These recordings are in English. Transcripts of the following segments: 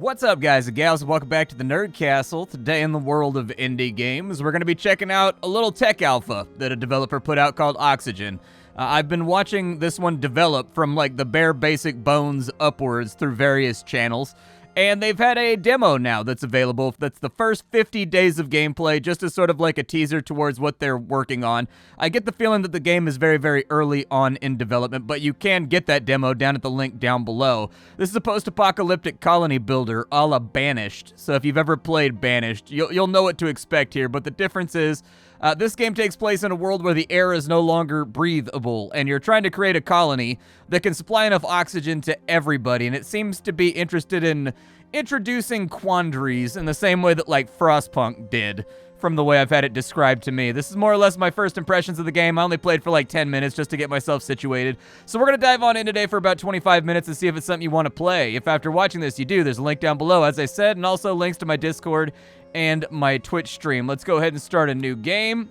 What's up, guys and gals, and welcome back to the Nerd Castle. Today in the world of indie games, we're going to be checking out a little tech alpha that a developer put out called Oxygen. I've been watching this one develop from like the bare basic bones upwards through various channels, and they've had a demo now that's available. That's the first 50 days of gameplay, just as sort of like a teaser towards what they're working on. I get the feeling that the game is very, very early on in development, but you can get that demo down at the link down below. This is a post-apocalyptic colony builder a la Banished, so if you've ever played Banished, you'll know what to expect here, but the difference is this game takes place in a world where the air is no longer breathable, and you're trying to create a colony that can supply enough oxygen to everybody, and it seems to be interested in introducing quandaries in the same way that, like, Frostpunk did, from the way I've had it described to me. This is more or less my first impressions of the game. I only played for like 10 minutes just to get myself situated. So we're going to dive on in today for about 25 minutes and see if it's something you want to play. If after watching this you do, there's a link down below, as I said, and also links to my Discord and my Twitch stream. Let's go ahead and start a new game,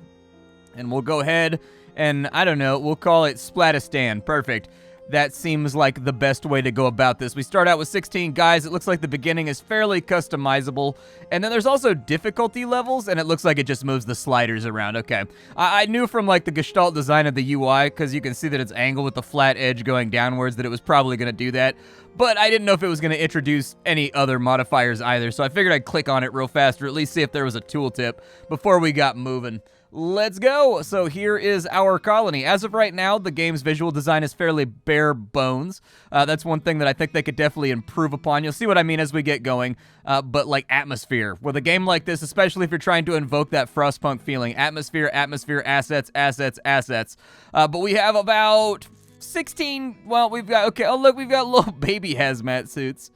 and we'll go ahead and, I don't know, we'll call it Splattistan. Perfect. That seems like the best way to go about this. We start out with 16 guys. It looks like the beginning is fairly customizable. And then there's also difficulty levels, and it looks like it just moves the sliders around. Okay. I knew from like the gestalt design of the UI, because you can see that it's angled with the flat edge going downwards, that it was probably going to do that. But I didn't know if it was going to introduce any other modifiers either, so I figured I'd click on it real fast, or at least see if there was a tooltip before we got moving. Let's go! So here is our colony. As of right now, the game's visual design is fairly bare bones. That's one thing that I think they could definitely improve upon. You'll see what I mean as we get going. But like atmosphere. With a game like this, especially if you're trying to invoke that Frostpunk feeling. Atmosphere, assets, assets. But we have about 16, well, we've got, okay, oh look, we've got little baby hazmat suits.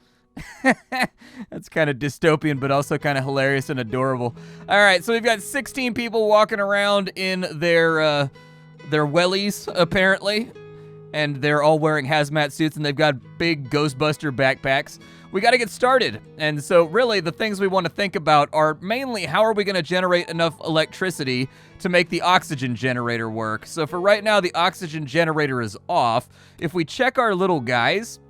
That's kind of dystopian, but also kind of hilarious and adorable. All right, so we've got 16 people walking around in their wellies, apparently, and they're all wearing hazmat suits, and they've got big Ghostbuster backpacks. We got to get started, and so really the things we want to think about are mainly how are we going to generate enough electricity to make the oxygen generator work. So for right now, the oxygen generator is off. If we check our little guys,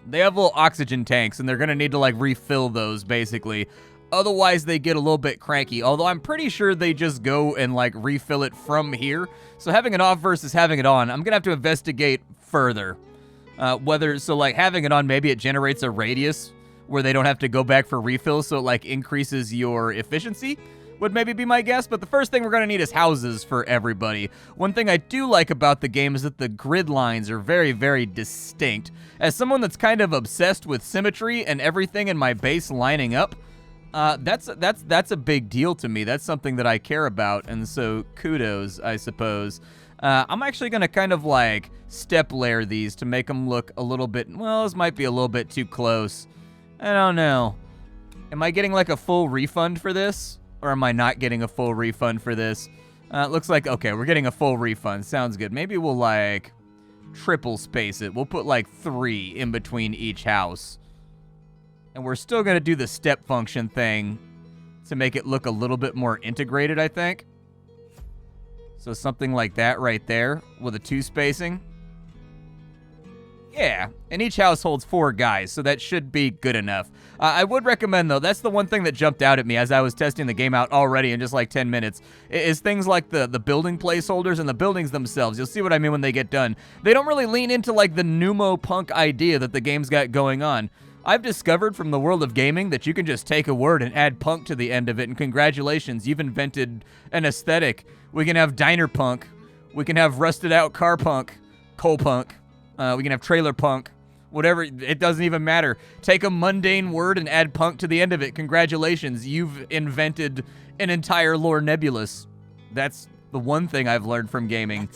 they have little oxygen tanks, and they're going to need to, like, refill those, basically. Otherwise, they get a little bit cranky, although I'm pretty sure they just go and, like, refill it from here. So having it off versus having it on, I'm going to have to investigate further. So, like, having it on, maybe it generates a radius where they don't have to go back for refills, so it, like, increases your efficiency, would maybe be my guess. But the first thing we're going to need is houses for everybody. One thing I do like about the game is that the grid lines are very, very distinct. As someone that's kind of obsessed with symmetry and everything in my base lining up, that's a big deal to me. That's something that I care about, and so kudos, I suppose. I'm actually going to kind of like step layer these to make them look a little bit, well, this might be a little bit too close. I don't know. Am I getting like a full refund for this? Or am I not getting a full refund for this? It looks like, okay, we're getting a full refund. Sounds good. Maybe we'll, like, triple space it. We'll put, like, 3 in between each house. And we're still going to do the step function thing to make it look a little bit more integrated, I think. So something like that right there with a 2 spacing. Yeah, and each house holds 4 guys, so that should be good enough. I would recommend, though, that's the one thing that jumped out at me as I was testing the game out already in just like 10 minutes, is things like the building placeholders and the buildings themselves. You'll see what I mean when they get done. They don't really lean into like the pneumo-punk idea that the game's got going on. I've discovered from the world of gaming that you can just take a word and add punk to the end of it, and congratulations, you've invented an aesthetic. We can have diner punk. We can have rusted out car punk, coal punk. We can have trailer punk, whatever, it doesn't even matter. Take a mundane word and add punk to the end of it. Congratulations, you've invented an entire lore nebulous. That's the one thing I've learned from gaming.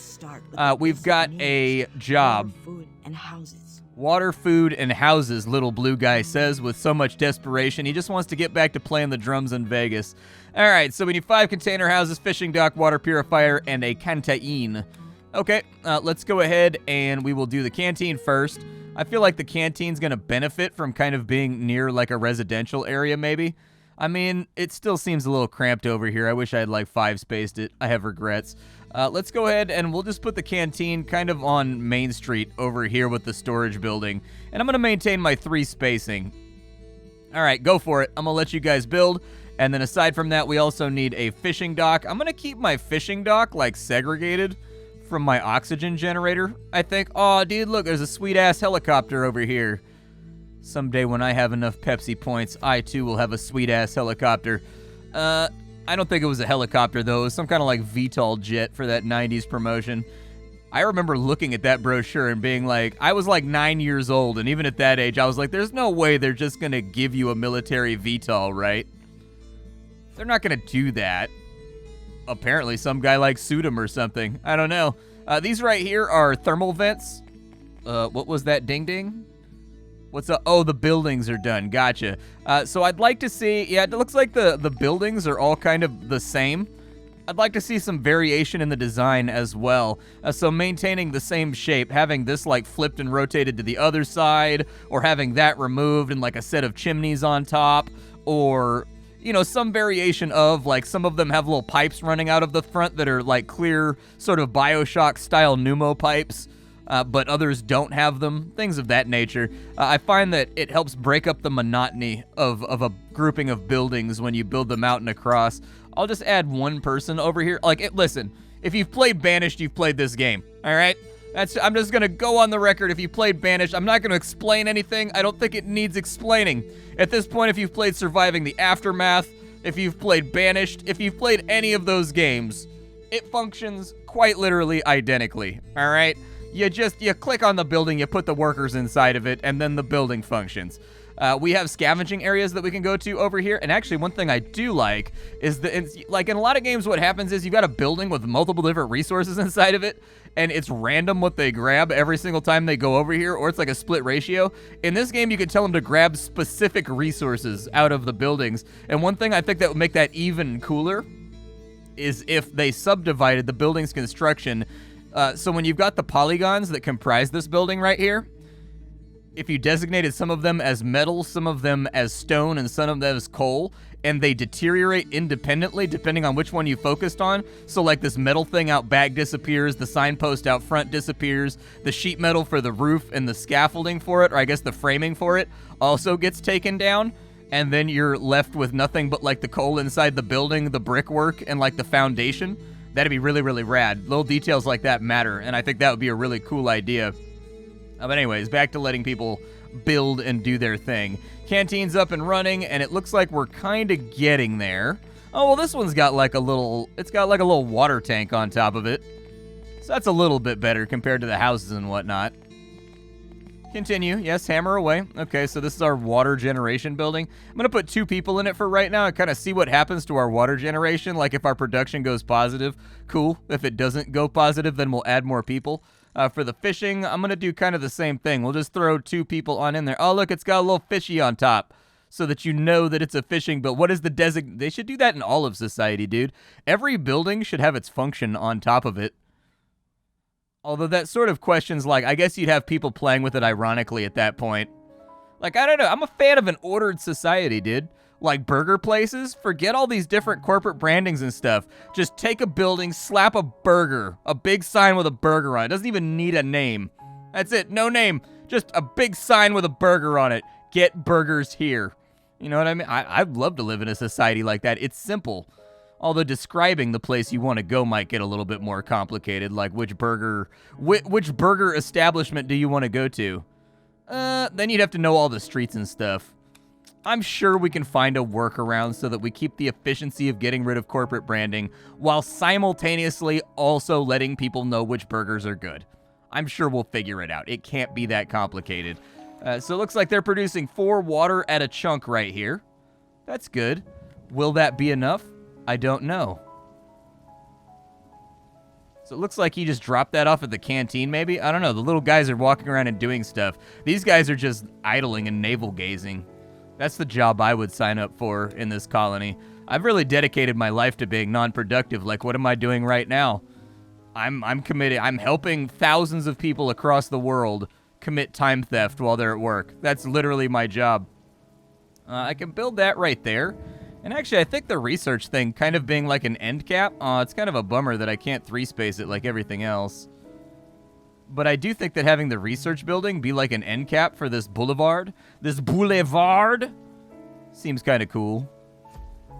We've got a job. Food and houses. Water, food, and houses, little blue guy says with so much desperation. He just wants to get back to playing the drums in Vegas. All right, so we need 5 container houses, fishing dock, water purifier, and a canteen. Okay, let's go ahead and we will do the canteen first. I feel like the canteen's going to benefit from kind of being near like a residential area maybe. I mean, it still seems a little cramped over here. I wish I had like 5 spaced it. I have regrets. Let's go ahead and we'll just put the canteen kind of on Main Street over here with the storage building. And I'm going to maintain my 3 spacing. All right, go for it. I'm going to let you guys build. And then aside from that, we also need a fishing dock. I'm going to keep my fishing dock, like, segregated from my oxygen generator, I think. Oh, dude, look, there's a sweet-ass helicopter over here. Someday when I have enough Pepsi points, I, too, will have a sweet-ass helicopter. I don't think it was a helicopter, though. It was some kind of, like, VTOL jet for that 90s promotion. I remember looking at that brochure and being like, I was like 9 years old, and even at that age, I was like, there's no way they're just going to give you a military VTOL, right? They're not going to do that. Apparently, some guy like sued him or something. I don't know. These right here are thermal vents. What was that ding-ding? What's up? Oh, the buildings are done. Gotcha. So I'd like to see, yeah, it looks like the buildings are all kind of the same. I'd like to see some variation in the design as well. So maintaining the same shape, having this like flipped and rotated to the other side, or having that removed and like a set of chimneys on top, or, you know, some variation of, like, some of them have little pipes running out of the front that are like clear sort of Bioshock style pneumo pipes. But others don't have them, things of that nature. I find that it helps break up the monotony of a grouping of buildings when you build them out and across. I'll just add one person over here. Like, listen, if you've played Banished, you've played this game, all right? I'm just going to go on the record. If you played Banished, I'm not going to explain anything. I don't think it needs explaining. At this point, if you've played Surviving the Aftermath, if you've played Banished, if you've played any of those games, it functions quite literally identically, all right? You click on the building, you put the workers inside of it, and then the building functions. We have scavenging areas that we can go to over here, and actually one thing I do like is that, like, in a lot of games what happens is you've got a building with multiple different resources inside of it, and it's random what they grab every single time they go over here, or it's like a split ratio. In this game, you can tell them to grab specific resources out of the buildings, and one thing I think that would make that even cooler is if they subdivided the building's construction. So when you've got the polygons that comprise this building right here, if you designated some of them as metal, some of them as stone, and some of them as coal, and they deteriorate independently depending on which one you focused on, so like this metal thing out back disappears, the signpost out front disappears, the sheet metal for the roof and the scaffolding for it, or I guess the framing for it, also gets taken down, and then you're left with nothing but like the coal inside the building, the brickwork, and like the foundation. That'd be really, really rad. Little details like that matter, and I think that would be a really cool idea. But anyways, back to letting people build and do their thing. Canteen's up and running, and it looks like we're kind of getting there. Oh, well, this one's got like a little, it's got like a little water tank on top of it. So that's a little bit better compared to the houses and whatnot. Continue. Yes, hammer away. Okay, so this is our water generation building. I'm going to put 2 people in it for right now and kind of see what happens to our water generation. Like, if our production goes positive, cool. If it doesn't go positive, then we'll add more people. For the fishing, I'm going to do kind of the same thing. We'll just throw 2 people on in there. Oh, look, it's got a little fishy on top so that you know that it's a fishing build. What is the They should do that in all of society, dude. Every building should have its function on top of it. Although that sort of questions, like, I guess you'd have people playing with it ironically at that point. Like, I don't know. I'm a fan of an ordered society, dude. Like burger places, forget all these different corporate brandings and stuff. Just take a building, slap a burger, a big sign with a burger on it. It doesn't even need a name. That's it. No name. Just a big sign with a burger on it. Get burgers here. You know what I mean? I'd love to live in a society like that. It's simple. Although describing the place you want to go might get a little bit more complicated, like which burger establishment do you want to go to? Then you'd have to know all the streets and stuff. I'm sure we can find a workaround so that we keep the efficiency of getting rid of corporate branding while simultaneously also letting people know which burgers are good. I'm sure we'll figure it out. It can't be that complicated. So it looks like they're producing 4 water at a chunk right here. That's good. Will that be enough? I don't know. So it looks like he just dropped that off at the canteen, maybe? I don't know. The little guys are walking around and doing stuff. These guys are just idling and navel-gazing. That's the job I would sign up for in this colony. I've really dedicated my life to being non-productive. Like, what am I doing right now? I'm committed. I'm helping thousands of people across the world commit time theft while they're at work. That's literally my job. I can build that right there. And actually, I think the research thing kind of being like an end cap, it's kind of a bummer that I can't 3-space it like everything else. But I do think that having the research building be like an end cap for this boulevard, Seems kind of cool.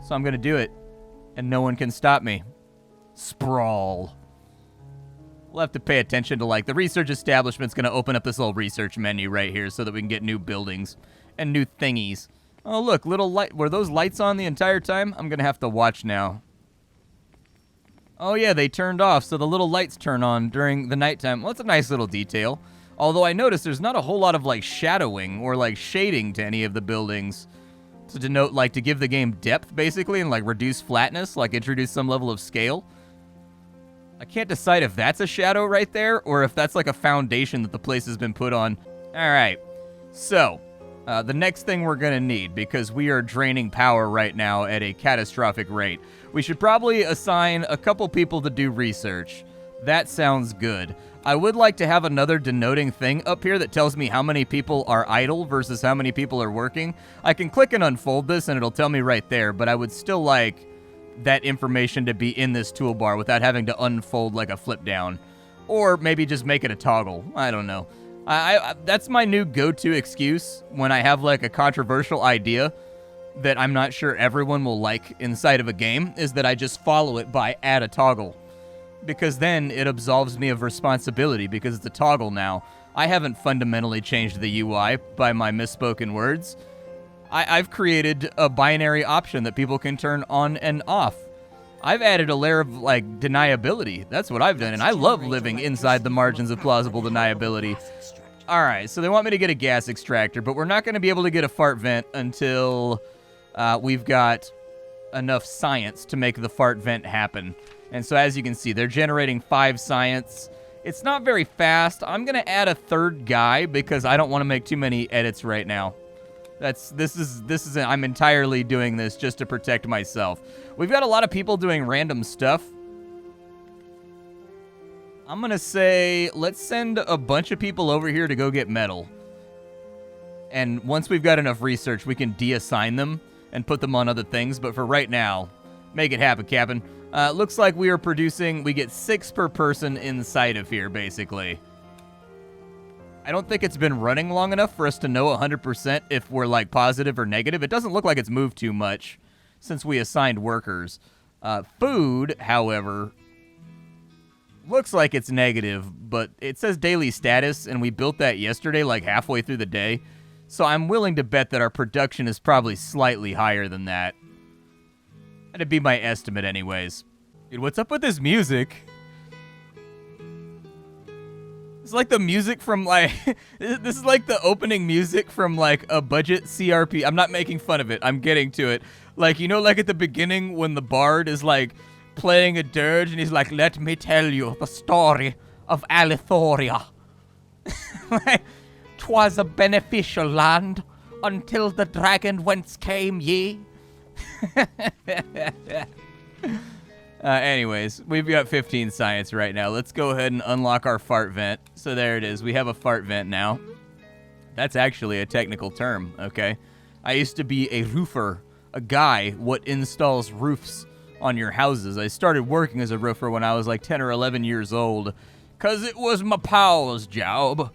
So I'm going to do it. And no one can stop me. Sprawl. We'll have to pay attention to, like, the research establishment's going to open up this little research menu right here so that we can get new buildings and new thingies. Oh, look, little light. Were those lights on the entire time? I'm going to have to watch now. Oh, yeah, they turned off, so the little lights turn on during the nighttime. Well, that's a nice little detail. Although I noticed there's not a whole lot of, like, shadowing or, like, shading to any of the buildings to denote, like, to give the game depth, basically, and, like, reduce flatness, like, introduce some level of scale. I can't decide if that's a shadow right there or if that's like a foundation that the place has been put on. All right, so the next thing we're going to need, because we are draining power right now at a catastrophic rate, we should probably assign a couple people to do research. That sounds good. I would like to have another denoting thing up here that tells me how many people are idle versus how many people are working. I can click and unfold this and it'll tell me right there, but I would still like that information to be in this toolbar without having to unfold like a flip down. Or maybe just make it a toggle. I don't know. I that's my new go-to excuse when I have like a controversial idea that I'm not sure everyone will like inside of a game, is that I just follow it by add a toggle. Because then it absolves me of responsibility because it's a toggle now. I haven't fundamentally changed the UI by my misspoken words. I've created a binary option that people can turn on and off. I've added a layer of, like, deniability. That's what I've done, and I love living inside the margins of plausible deniability. All right, so they want me to get a gas extractor, but we're not going to be able to get a fart vent until we've got enough science to make the fart vent happen. And so as you can see, they're generating 5 science. It's not very fast. I'm going to add a third guy because I don't want to make too many edits right now. I'm entirely doing this just to protect myself. We've got a lot of people doing random stuff. I'm going to say, let's send a bunch of people over here to go get metal. And once we've got enough research, we can deassign them and put them on other things. But for right now, make it happen, Captain. Looks like we get 6 per person inside of here, basically. I don't think it's been running long enough for us to know 100% if we're, like, positive or negative. It doesn't look like it's moved too much since we assigned workers. Food, however, looks like it's negative, but it says daily status, and we built that yesterday, like, halfway through the day. So I'm willing to bet that our production is probably slightly higher than that. That'd be my estimate anyways. Dude, what's up with this music? It's like the music from, like, this is like the opening music from, like, a budget CRP. I'm not making fun of it. I'm getting to it. Like, you know, like at the beginning when the bard is, like, playing a dirge and he's like, let me tell you the story of Alithoria. Like, 'twas a beneficial land until the dragon whence came ye. Anyways, we've got 15 science right now. Let's go ahead and unlock our fart vent. So there it is. We have a fart vent now. That's actually a technical term, okay? I used to be a roofer, a guy what installs roofs on your houses. I started working as a roofer when I was like 10 or 11 years old, because it was my paw's job.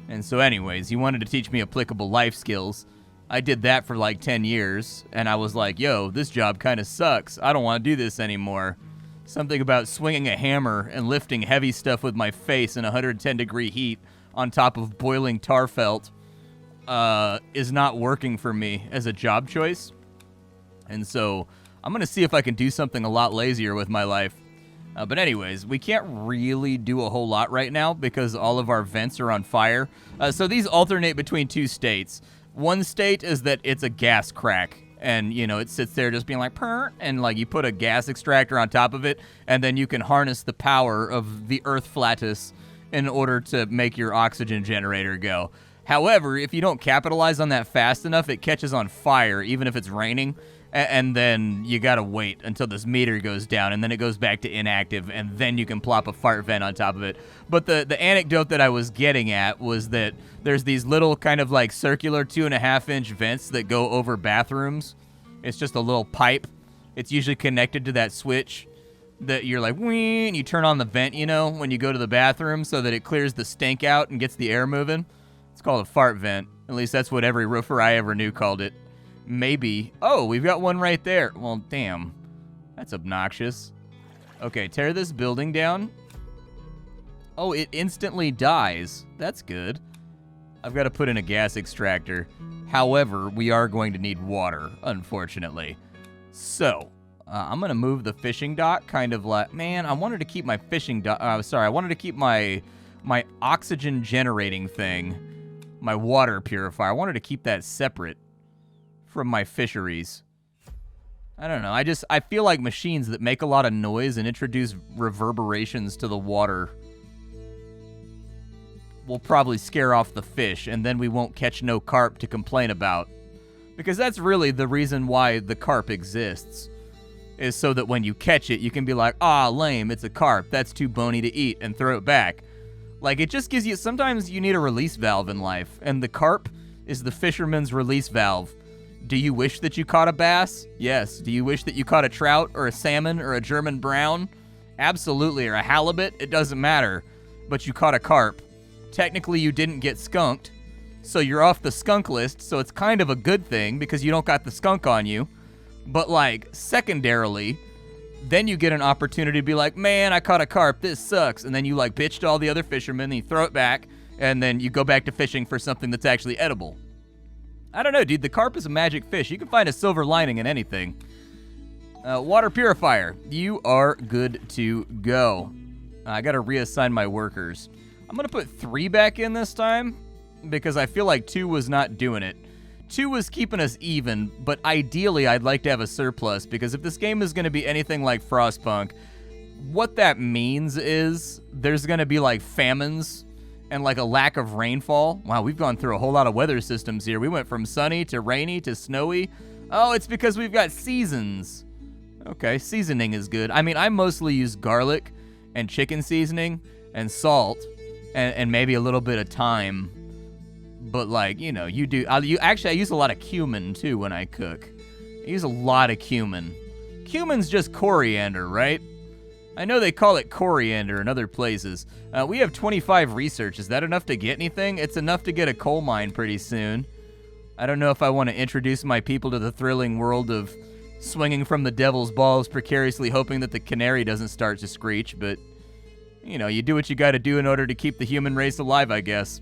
And so anyways, he wanted to teach me applicable life skills. I did that for like 10 years, and I was like, yo, this job kind of sucks. I don't want to do this anymore. Something about swinging a hammer and lifting heavy stuff with my face in 110-degree heat on top of boiling tar felt is not working for me as a job choice. And so I'm going to see if I can do something a lot lazier with my life. But anyways, we can't really do a whole lot right now because all of our vents are on fire. So these alternate between 2 states. One state is that it's a gas crack, and, you know, it sits there just being like, purr, and, like, you put a gas extractor on top of it, and then you can harness the power of the earth flatus in order to make your oxygen generator go. However, if you don't capitalize on that fast enough, it catches on fire, even if it's raining, and then you gotta wait until this meter goes down, and then it goes back to inactive, and then you can plop a fart vent on top of it. But the anecdote that I was getting at was that there's these little kind of like circular 2.5-inch vents that go over bathrooms. It's just a little pipe. It's usually connected to that switch that you're like, whee, and you turn on the vent, you know, when you go to the bathroom so that it clears the stink out and gets the air moving. It's called a fart vent. At least that's what every roofer I ever knew called it. maybe... Oh, we've got one right there. Well, damn. That's obnoxious. Okay, tear this building down. Oh, it instantly dies. That's good. I've got to put in a gas extractor. However, we are going to need water, unfortunately. So, I'm going to move the fishing dock, kind of like... Man, I wanted to keep my fishing dock... I wanted to keep my oxygen generating thing, my water purifier. I wanted to keep that separate from my fisheries. I don't know. I feel like machines that make a lot of noise and introduce reverberations to the water will probably scare off the fish, and then we won't catch no carp to complain about. Because that's really the reason why the carp exists, is so that when you catch it, you can be like, ah, lame, it's a carp, that's too bony to eat, and throw it back. Like, it just gives you, sometimes you need a release valve in life, and the carp is the fisherman's release valve. Do you wish that you caught a bass? Yes. Do you wish that you caught a trout, or a salmon, or a German brown? Absolutely, or a halibut, it doesn't matter. But you caught a carp. Technically, you didn't get skunked, so you're off the skunk list, so it's kind of a good thing, because you don't got the skunk on you. But, like, secondarily, then you get an opportunity to be like, man, I caught a carp, this sucks. And then you, like, bitch to all the other fishermen, and you throw it back, and then you go back to fishing for something that's actually edible. I don't know, dude, the carp is a magic fish. You can find a silver lining in anything. Water purifier, you are good to go. I gotta reassign my workers. I'm gonna put 3 back in this time, because I feel like 2 was not doing it. 2 was keeping us even, but ideally I'd like to have a surplus, because if this game is gonna be anything like Frostpunk, what that means is there's gonna be like famines and like a lack of rainfall. Wow, we've gone through a whole lot of weather systems here. We went from sunny to rainy to snowy. Oh, it's because we've got seasons. Okay, seasoning is good. I mean, I mostly use garlic and chicken seasoning and salt and maybe a little bit of thyme. But like, you know, you do. Actually, I use a lot of cumin too when I cook. I use a lot of cumin. Cumin's just coriander, right? I know they call it coriander in other places. We have 25 research. Is that enough to get anything? It's enough to get a coal mine pretty soon. I don't know if I want to introduce my people to the thrilling world of swinging from the devil's balls, precariously hoping that the canary doesn't start to screech, but, you know, you do what you gotta do in order to keep the human race alive, I guess.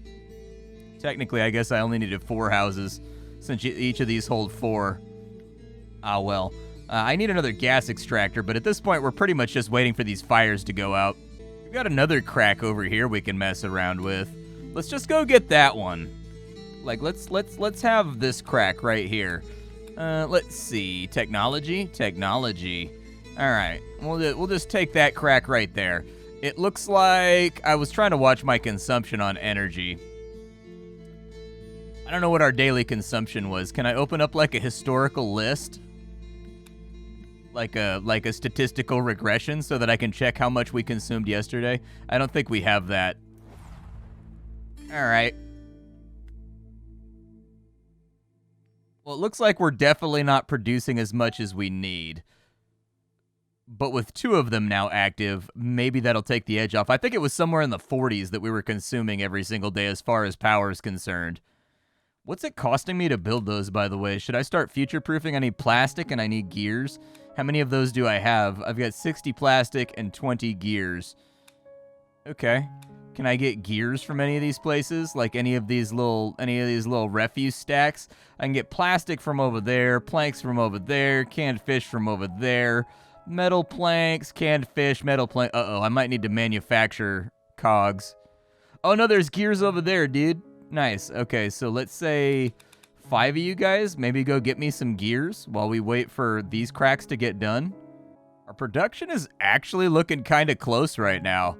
Technically, I guess I only needed 4 houses, since each of these hold 4. Ah, well. I need another gas extractor, but at this point, we're pretty much just waiting for these fires to go out. We've got another crack over here we can mess around with. Let's just go get that one. Like, let's have this crack right here. Let's see. Technology? Technology. All right. We'll just take that crack right there. It looks like I was trying to watch my consumption on energy. I don't know what our daily consumption was. Can I open up, like, a historical list? Like a statistical regression so that I can check how much we consumed yesterday? I don't think we have that. All right. Well, it looks like we're definitely not producing as much as we need. But with 2 of them now active, maybe that'll take the edge off. I think it was somewhere in the 40s that we were consuming every single day as far as power is concerned. What's it costing me to build those, by the way? Should I start future-proofing? I need plastic and I need gears. How many of those do I have? I've got 60 plastic and 20 gears. Okay. Can I get gears from any of these places? Like any of these little refuse stacks? I can get plastic from over there, planks from over there, canned fish from over there, metal planks, canned fish, metal plank. Uh-oh, I might need to manufacture cogs. Oh no, there's gears over there, dude. Nice. Okay, so let's say 5 of you guys maybe go get me some gears while we wait for these cracks to get done. Our production is actually looking kind of close right now.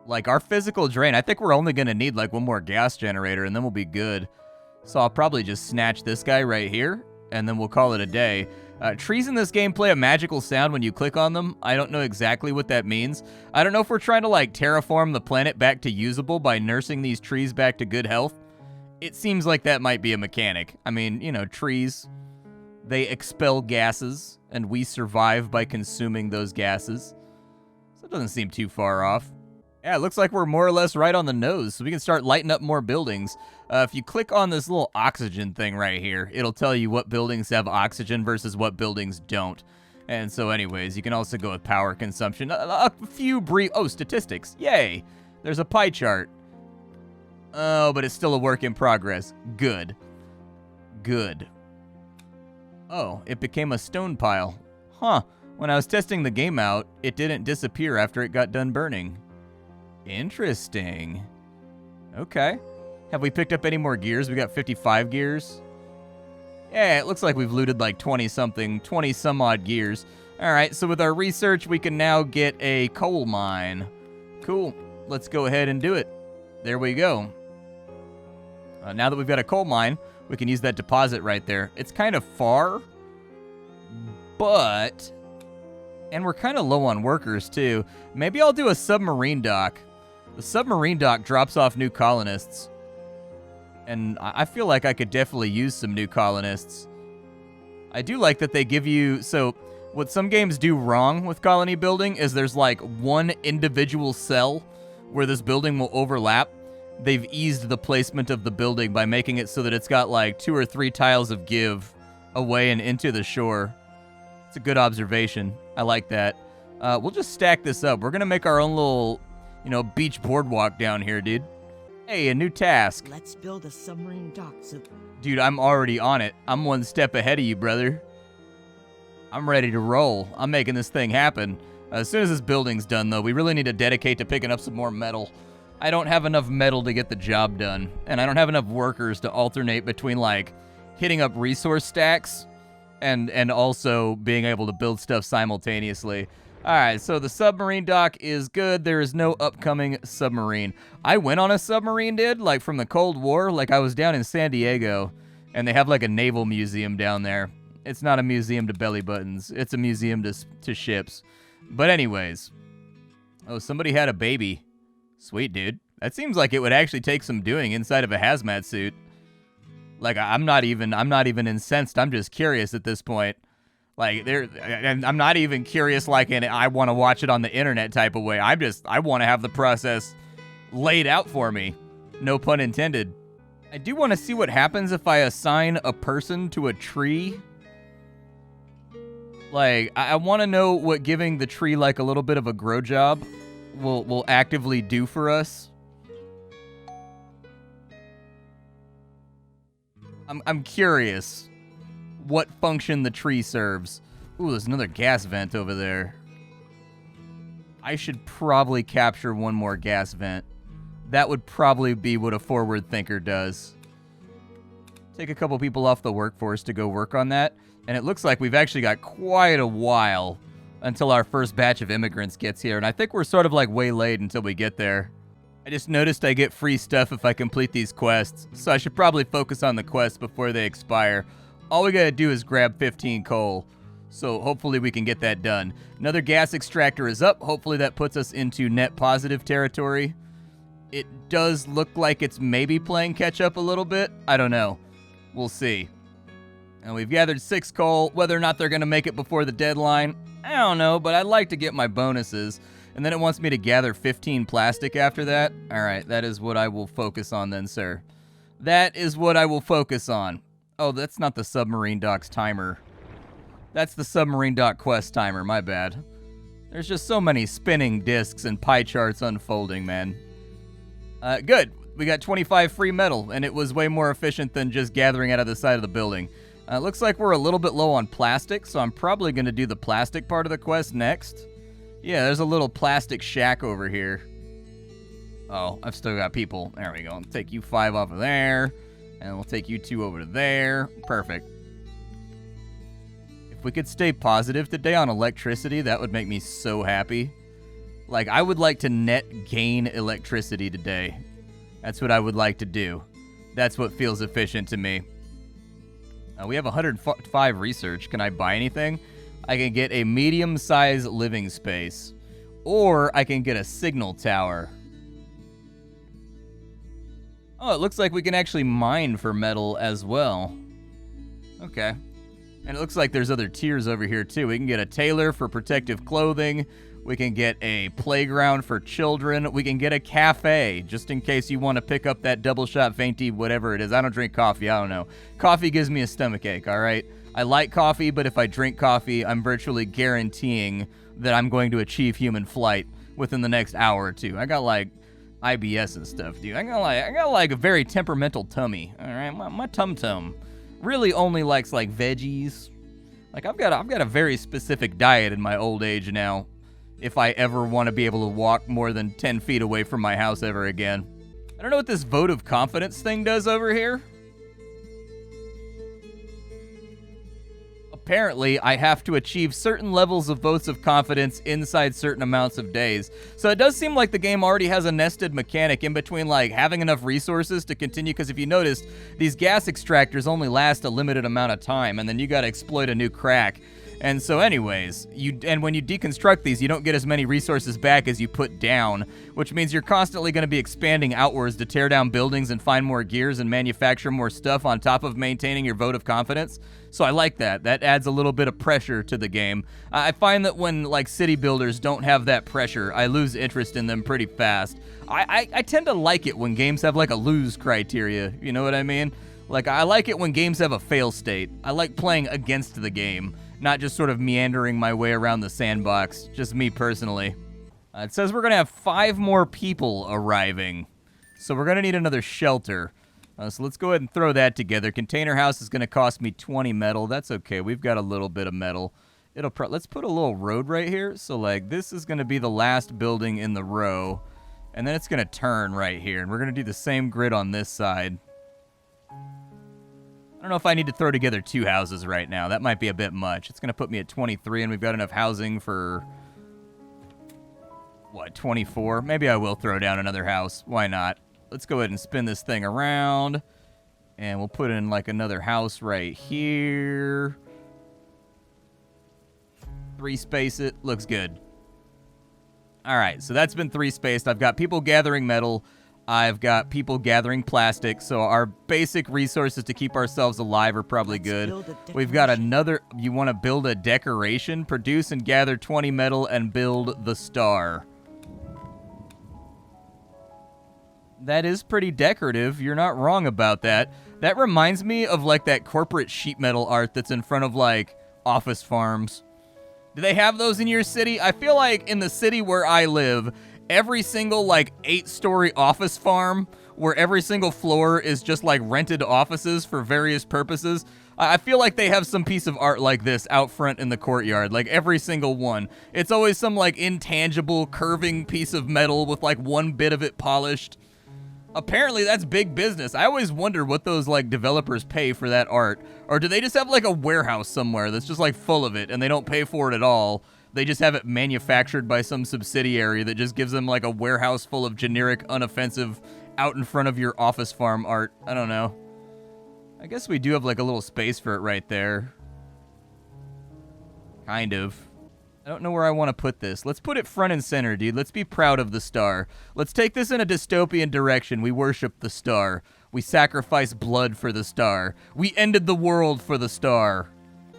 Like, our physical drain, I think we're only going to need, like, 1 more gas generator, and then we'll be good. So I'll probably just snatch this guy right here, and then we'll call it a day. Trees in this game play a magical sound when you click on them. I don't know exactly what that means. I don't know if we're trying to, like, terraform the planet back to usable by nursing these trees back to good health. It seems like that might be a mechanic. I mean, you know, trees, they expel gases, and we survive by consuming those gases. So it doesn't seem too far off. Yeah, it looks like we're more or less right on the nose, so we can start lighting up more buildings. If you click on this little oxygen thing right here, it'll tell you what buildings have oxygen versus what buildings don't. And so anyways, you can also go with power consumption. A few brief... Oh, statistics. Yay. There's a pie chart. Oh, but it's still a work in progress. Good. Good. Oh, it became a stone pile. Huh. When I was testing the game out, it didn't disappear after it got done burning. Interesting. Okay. Have we picked up any more gears? We got 55 gears. Yeah, it looks like we've looted like 20-something, 20-some-odd gears. All right, so with our research, we can now get a coal mine. Cool. Let's go ahead and do it. There we go. Now that we've got a coal mine, we can use that deposit right there. It's kind of far, but... And we're kind of low on workers, too. Maybe I'll do a submarine dock. The submarine dock drops off new colonists. And I feel like I could definitely use some new colonists. I do like that they give you... So, what some games do wrong with colony building is there's like one individual cell where this building will overlap. They've eased the placement of the building by making it so that it's got like 2 or 3 tiles of give away and into the shore. It's a good observation. I like that. We'll just stack this up. We're going to make our own little, beach boardwalk down here, dude. Hey, a new task. Let's build a submarine dock. Dude, I'm already on it. I'm one step ahead of you, brother. I'm ready to roll. I'm making this thing happen. As soon as this building's done, though, we really need to dedicate to picking up some more metal. I don't have enough metal to get the job done, and I don't have enough workers to alternate between, like, hitting up resource stacks and also being able to build stuff simultaneously. All right, so the submarine dock is good. There is no upcoming submarine. I went on a submarine, like, from the Cold War. Like, I was down in San Diego, and they have, like, a naval museum down there. It's not a museum to belly buttons. It's a museum to ships. But anyways. Oh, somebody had a baby. Sweet, dude. That seems like it would actually take some doing inside of a hazmat suit. Like, I'm not even incensed. I'm just curious at this point. Like, I'm not even curious like in I want to watch it on the internet type of way. I want to have the process laid out for me. No pun intended. I do want to see what happens if I assign a person to a tree. Like, I want to know what giving the tree like a little bit of a grow job will actively do for us. I'm curious what function the tree serves. Ooh, there's another gas vent over there. I should probably capture one more gas vent. That would probably be what a forward thinker does. Take a couple people off the workforce to go work on that. And it looks like we've actually got quite a while until our first batch of immigrants gets here. And I think we're sort of like waylaid until we get there. I just noticed I get free stuff if I complete these quests. So I should probably focus on the quests before they expire. All we gotta do is grab 15 coal. So hopefully we can get that done. Another gas extractor is up. Hopefully that puts us into net positive territory. It does look like it's maybe playing catch up a little bit. I don't know. We'll see. And we've gathered 6 coal. Whether or not they're going to make it before the deadline, I don't know, but I'd like to get my bonuses. And then it wants me to gather 15 plastic after that. All right, that is what I will focus on then, sir. That is what I will focus on. Oh, that's not the submarine dock's timer. That's the submarine dock quest timer, my bad. There's just so many spinning discs and pie charts unfolding, man. Good. We got 25 free metal, and it was way more efficient than just gathering out of the side of the building. Looks like we're a little bit low on plastic, so I'm probably going to do the plastic part of the quest next. Yeah, there's a little plastic shack over here. Oh, I've still got people. There we go. I'll take you 5 off of there, and we'll take you 2 over to there. Perfect. If we could stay positive today on electricity, that would make me so happy. Like, I would like to net gain electricity today. That's what I would like to do. That's what feels efficient to me. We have 105 research. Can I buy anything? I can get a medium-sized living space. Or I can get a signal tower. Oh, it looks like we can actually mine for metal as well. Okay. And it looks like there's other tiers over here, too. We can get a tailor for protective clothing. We can get a playground for children. We can get a cafe, just in case you want to pick up that double shot venti, whatever it is. I don't drink coffee. I don't know. Coffee gives me a stomachache, all right? I like coffee, but if I drink coffee, I'm virtually guaranteeing that I'm going to achieve human flight within the next hour or two. I got, like, IBS and stuff, dude. I got like a very temperamental tummy, all right? My tum-tum really only likes, like, veggies. Like, I've got a very specific diet in my old age now, if I ever want to be able to walk more than 10 feet away from my house ever again. I don't know what this vote of confidence thing does over here. Apparently, I have to achieve certain levels of votes of confidence inside certain amounts of days. So it does seem like the game already has a nested mechanic in between, like, having enough resources to continue, because if you noticed, these gas extractors only last a limited amount of time, and then you gotta exploit a new crack. And so anyways, when you deconstruct these, you don't get as many resources back as you put down, which means you're constantly going to be expanding outwards to tear down buildings and find more gears and manufacture more stuff on top of maintaining your vote of confidence. So I like that. That adds a little bit of pressure to the game. I find that when, like, city builders don't have that pressure, I lose interest in them pretty fast. I tend to like it when games have, like, a lose criteria, you know what I mean? Like, I like it when games have a fail state. I like playing against the game, not just sort of meandering my way around the sandbox, just me personally. It says we're going to have 5 more people arriving, so we're going to need another shelter. So let's go ahead and throw that together. Container house is going to cost me 20 metal. That's okay. We've got a little bit of metal. Let's put a little road right here. So, like, this is going to be the last building in the row, and then it's going to turn right here, and we're going to do the same grid on this side. I don't know if I need to throw together 2 houses right now. That might be a bit much. It's going to put me at 23, and we've got enough housing for, what, 24? Maybe I will throw down another house. Why not? Let's go ahead and spin this thing around, and we'll put in, like, another house right here. 3-space it. Looks good. All right, so that's been 3-spaced. I've got people gathering metal. I've got people gathering plastic, so our basic resources to keep ourselves alive are probably good. We've got another, you want to build a decoration? Produce and gather 20 metal and build the star. That is pretty decorative. You're not wrong about that. That reminds me of, like, that corporate sheet metal art that's in front of, like, office farms. Do they have those in your city? I feel like in the city where I live, every single, like, 8-story office farm where every single floor is just, like, rented offices for various purposes, I feel like they have some piece of art like this out front in the courtyard, like every single one. It's always some, like, intangible curving piece of metal with, like, one bit of it polished. Apparently that's big business. I always wonder what those, like, developers pay for that art. Or do they just have, like, a warehouse somewhere that's just, like, full of it and they don't pay for it at all? They just have it manufactured by some subsidiary that just gives them, like, a warehouse full of generic, unoffensive, out in front of your office farm art. I don't know. I guess we do have, like, a little space for it right there. Kind of. I don't know where I want to put this. Let's put it front and center, dude. Let's be proud of the star. Let's take this in a dystopian direction. We worship the star. We sacrifice blood for the star. We ended the world for the star.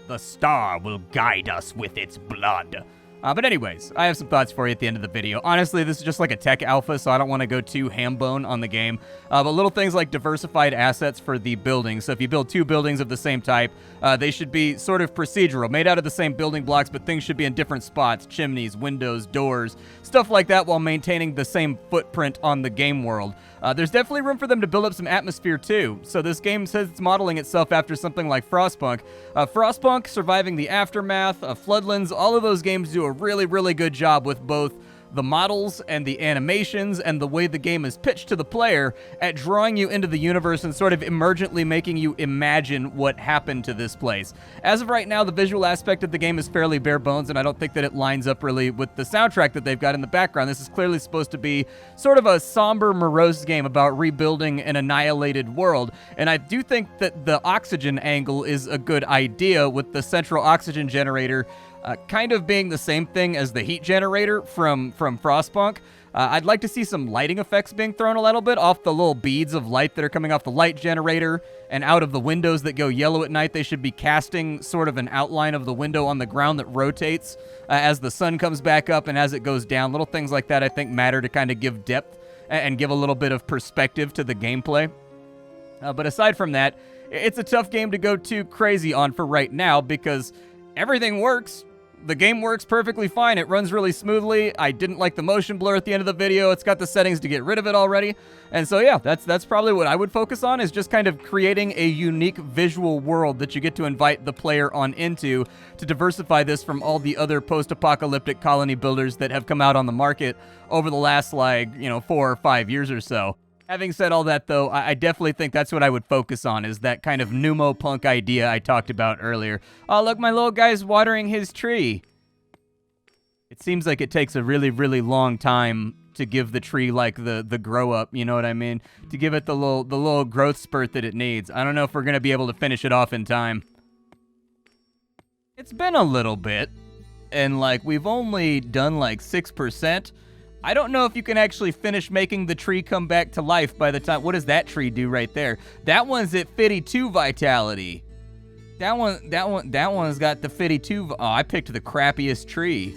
The star will guide us with its blood. But anyways, I have some thoughts for you at the end of the video. Honestly, this is just like a tech alpha, so I don't want to go too ham-bone on the game. But little things like diversified assets for the buildings. So if you build 2 buildings of the same type, they should be sort of procedural, made out of the same building blocks, but things should be in different spots, chimneys, windows, doors, stuff like that, while maintaining the same footprint on the game world. There's definitely room for them to build up some atmosphere too. So this game says it's modeling itself after something like Frostpunk. Frostpunk, Surviving the Aftermath, Floodlands, all of those games do a really, really good job with both the models and the animations and the way the game is pitched to the player at drawing you into the universe and sort of emergently making you imagine what happened to this place. As of right now, the visual aspect of the game is fairly bare bones, and I don't think that it lines up really with the soundtrack that they've got in the background. This is clearly supposed to be sort of a somber, morose game about rebuilding an annihilated world, and I do think that the oxygen angle is a good idea, with the central oxygen generator kind of being the same thing as the heat generator from Frostpunk. I'd like to see some lighting effects being thrown a little bit off the little beads of light that are coming off the light generator and out of the windows that go yellow at night. They should be casting sort of an outline of the window on the ground that rotates as the sun comes back up and as it goes down. Little things like that I think matter to kind of give depth and give a little bit of perspective to the gameplay. But aside from that, it's a tough game to go too crazy on for right now because everything works. The game works perfectly fine. It runs really smoothly. I didn't like the motion blur at the end of the video. It's got the settings to get rid of it already. And so yeah, that's probably what I would focus on, is just kind of creating a unique visual world that you get to invite the player on into to diversify this from all the other post-apocalyptic colony builders that have come out on the market over the last, 4 or 5 years or so. Having said all that, though, I definitely think that's what I would focus on, is that kind of pneumo-punk idea I talked about earlier. Oh, look, my little guy's watering his tree. It seems like it takes a really, really long time to give the tree, the grow-up, you know what I mean? To give it the little growth spurt that it needs. I don't know if we're going to be able to finish it off in time. It's been a little bit, and, we've only done, 6%. I don't know if you can actually finish making the tree come back to life by the time... What does that tree do right there? That one's at 52 vitality. That one's got the 52... Oh, I picked the crappiest tree.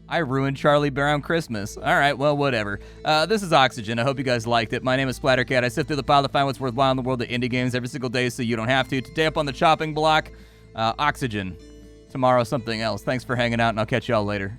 I ruined Charlie Brown Christmas. All right, well, whatever. This is Oxygen. I hope you guys liked it. My name is Splattercat. I sift through the pile to find what's worthwhile in the world of indie games every single day so you don't have to. Today up on the chopping block, Oxygen. Tomorrow, something else. Thanks for hanging out, and I'll catch y'all later.